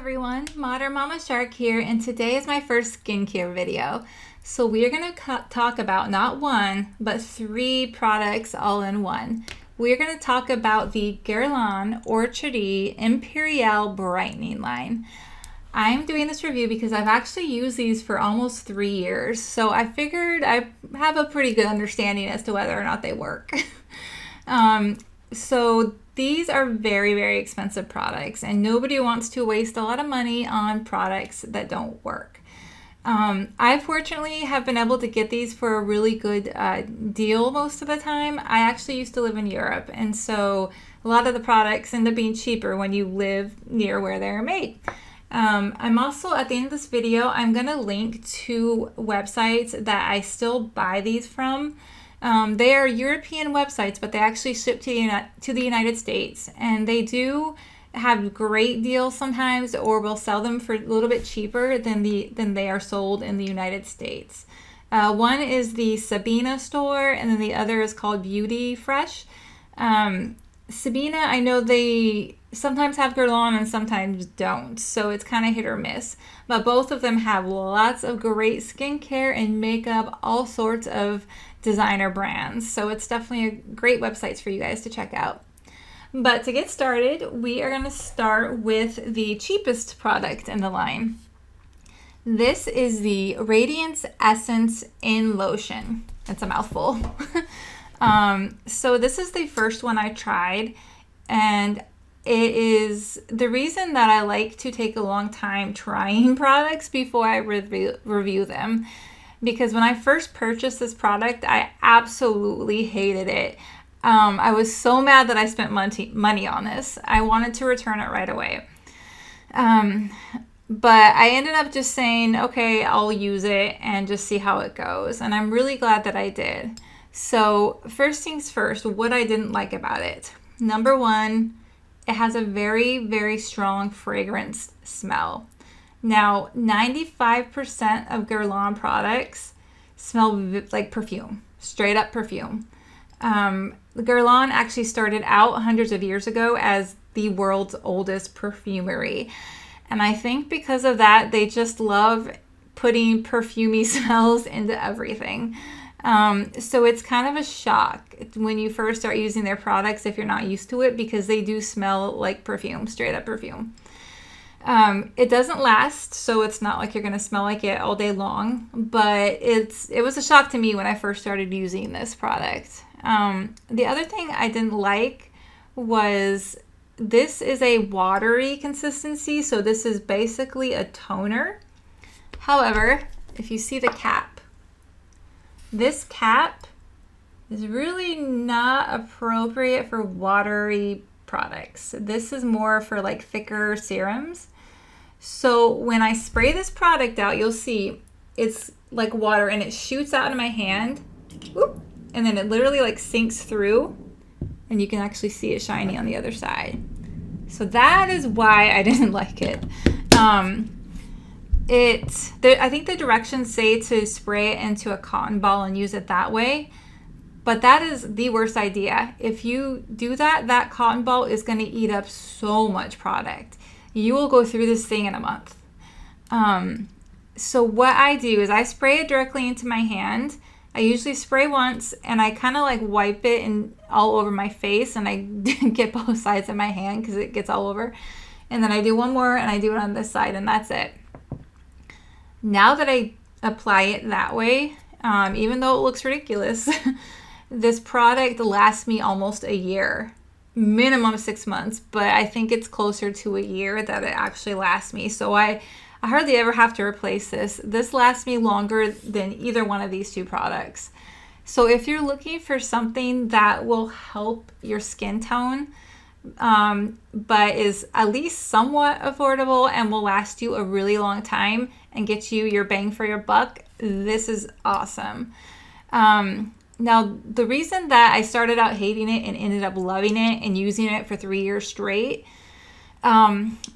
everyone, Modern Mama Shark here, and today is my first skincare video. So we are going to talk about not one, but 3 products all in one. We're going to talk about the Guerlain Orchidee Imperiale Brightening line. I'm doing this review because I've actually used these for almost 3 years, so I figured I have a pretty good understanding as to whether or not they work. So these are very, very expensive products, and nobody wants to waste a lot of money on products that don't work. I fortunately have been able to get these for a really good deal most of the time. I actually used to live in Europe, and so a lot of the products end up being cheaper when you live near where they're made. I'm also, at the end of this video, I'm going to link to websites that I still buy these from. They are European websites, but they actually ship to the United States, and they do have great deals sometimes, or will sell them for a little bit cheaper than they are sold in the United States. One is the Sabina store, and then the other is called Beauty Fresh. Sabina, I know they sometimes have Guerlain and sometimes don't, so it's kind of hit or miss. But both of them have lots of great skincare and makeup, all sorts of designer brands. So it's definitely a great websites for you guys to check out. But to get started, we are going to start with the cheapest product in the line. This is the Radiance Essence-In-Lotion. It's a mouthful. So this is the first one I tried, and it is the reason that I like to take a long time trying products before I review them. Because when I first purchased this product, I absolutely hated it. I was so mad that I spent money on this. I wanted to return it right away. But I ended up just saying, okay, I'll use it and just see how it goes. And I'm really glad that I did. So first things first, what I didn't like about it. Number one, it has a very, very strong fragrance smell. Now, 95% of Guerlain products smell like perfume, straight up perfume. Guerlain actually started out hundreds of years ago as the world's oldest perfumery. And I think because of that, they just love putting perfumey smells into everything. So it's kind of a shock when you first start using their products if you're not used to it, because they do smell like perfume, straight up perfume. It doesn't last, so it's not like you're going to smell like it all day long, but it was a shock to me when I first started using this product. The other thing I didn't like was this is a watery consistency, so this is basically a toner. However, if you see the cap, this cap is really not appropriate for watery products. This is more for like thicker serums. So when I spray this product out, you'll see it's like water and it shoots out in my hand. Whoop, and then it literally like sinks through, and you can actually see it shiny on the other side. So that is why I didn't like it. I think the directions say to spray it into a cotton ball and use it that way. But that is the worst idea. If you do that, that cotton ball is going to eat up so much product. You will go through this thing in a month. So what I do is I spray it directly into my hand. I usually spray once, and I kind of like wipe it all over my face, and I get both sides of my hand because it gets all over. And then I do one more, and I do it on this side, and that's it. Now that I apply it that way, even though it looks ridiculous, this product lasts me almost a year, minimum 6 months, but I think it's closer to a year that it actually lasts me. So I hardly ever have to replace this. This lasts me longer than either one of these 2 products. So if you're looking for something that will help your skin tone, but is at least somewhat affordable and will last you a really long time and get you your bang for your buck, this is awesome. Now, the reason that I started out hating it and ended up loving it and using it for 3 years straight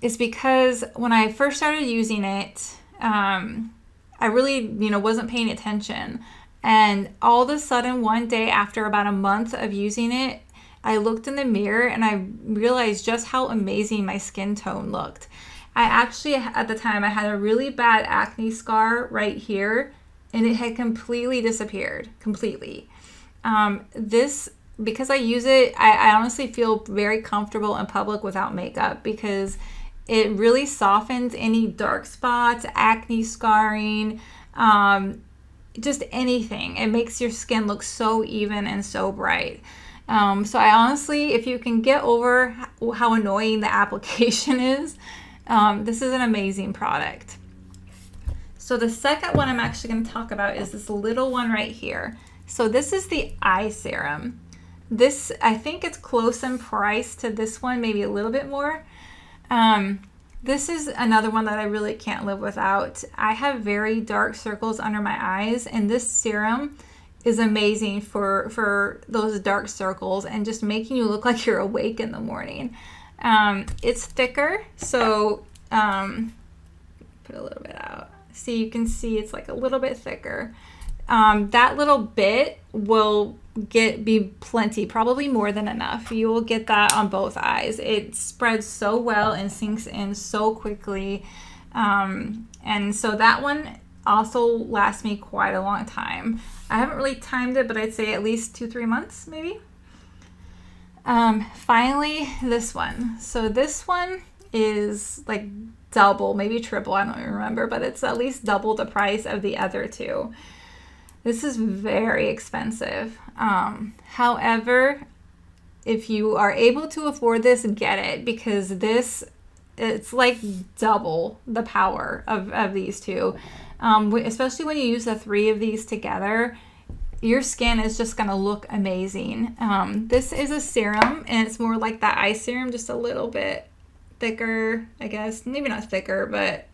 is because when I first started using it, I really, wasn't paying attention. And all of a sudden, one day after about a month of using it, I looked in the mirror and I realized just how amazing my skin tone looked. I actually, at the time, I had a really bad acne scar right here, and it had completely disappeared, completely. This, because I use it, I honestly feel very comfortable in public without makeup because it really softens any dark spots, acne scarring, just anything. It makes your skin look so even and so bright. So I honestly, if you can get over how annoying the application is, this is an amazing product. So the second one I'm actually going to talk about is this little one right here. So this is the eye serum. This, I think it's close in price to this one, maybe a little bit more. This is another one that I really can't live without. I have very dark circles under my eyes, and this serum is amazing for those dark circles and just making you look like you're awake in the morning. It's thicker, so put a little bit out. See, you can see it's like a little bit thicker. That little bit will be plenty, probably more than enough. You will get that on both eyes. It spreads so well and sinks in so quickly. And so that one also lasts me quite a long time. I haven't really timed it, but I'd say at least 2-3 months, maybe. Finally, this one. So this one is like double, maybe triple, I don't even remember, but it's at least double the price of the other two. This is very expensive. However, if you are able to afford this, get it, because it's like double the power of these two. Especially when you use the 3 of these together, your skin is just going to look amazing. This is a serum, and it's more like that eye serum, just a little bit thicker, I guess. Maybe not thicker, but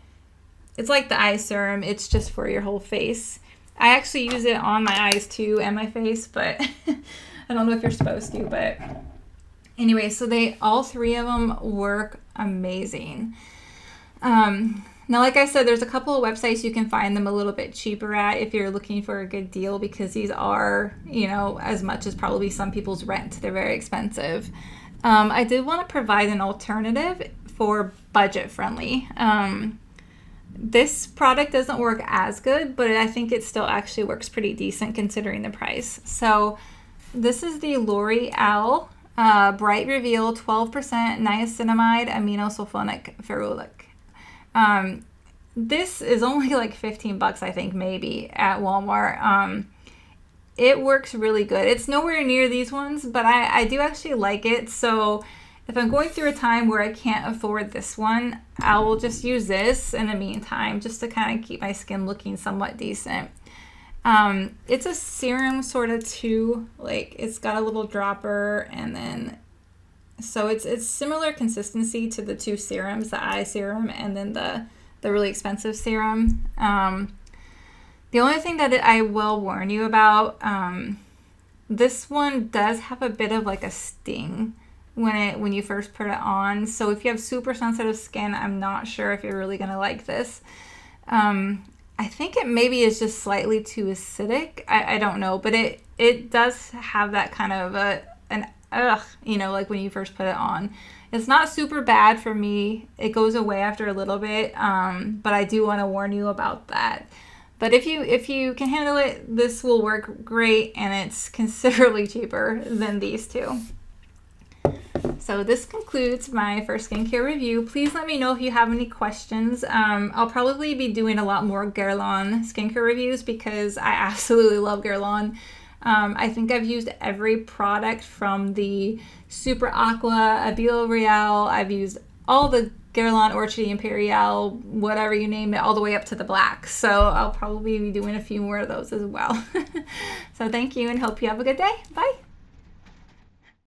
it's like the eye serum. It's just for your whole face. I actually use it on my eyes too and my face, but I don't know if you're supposed to. But anyway, so all 3 of them work amazing. Now, like I said, there's a couple of websites you can find them a little bit cheaper at if you're looking for a good deal, because these are, as much as probably some people's rent. They're very expensive. I did want to provide an alternative for budget friendly. This product doesn't work as good, but I think it still actually works pretty decent considering the price. So this is the L'Oreal Bright Reveal 12% Niacinamide Amino Sulfonic Ferulic. This is only like $15, I think, maybe at Walmart. It works really good. It's nowhere near these ones, but I do actually like it. So if I'm going through a time where I can't afford this one, I will just use this in the meantime, just to kind of keep my skin looking somewhat decent. It's a serum sort of too, like it's got a little dropper, and then so it's similar consistency to the 2 serums, the eye serum and then the really expensive serum. The only thing that I will warn you about, this one does have a bit of like a sting when you first put it on. So if you have super sensitive skin, I'm not sure if you're really gonna like this. I think it maybe is just slightly too acidic. I don't know, but it does have that kind of an like when you first put it on. It's not super bad for me. It goes away after a little bit, but I do want to warn you about that. But if you can handle it, this will work great, and it's considerably cheaper than these 2. So this concludes my first skincare review. Please let me know if you have any questions. I'll probably be doing a lot more Guerlain skincare reviews because I absolutely love Guerlain. I think I've used every product from the Super Aqua, Abilo Real. I've used all the Guerlain, Orchidee Imperiale, whatever you name it, all the way up to the black. So I'll probably be doing a few more of those as well. So thank you, and hope you have a good day. Bye.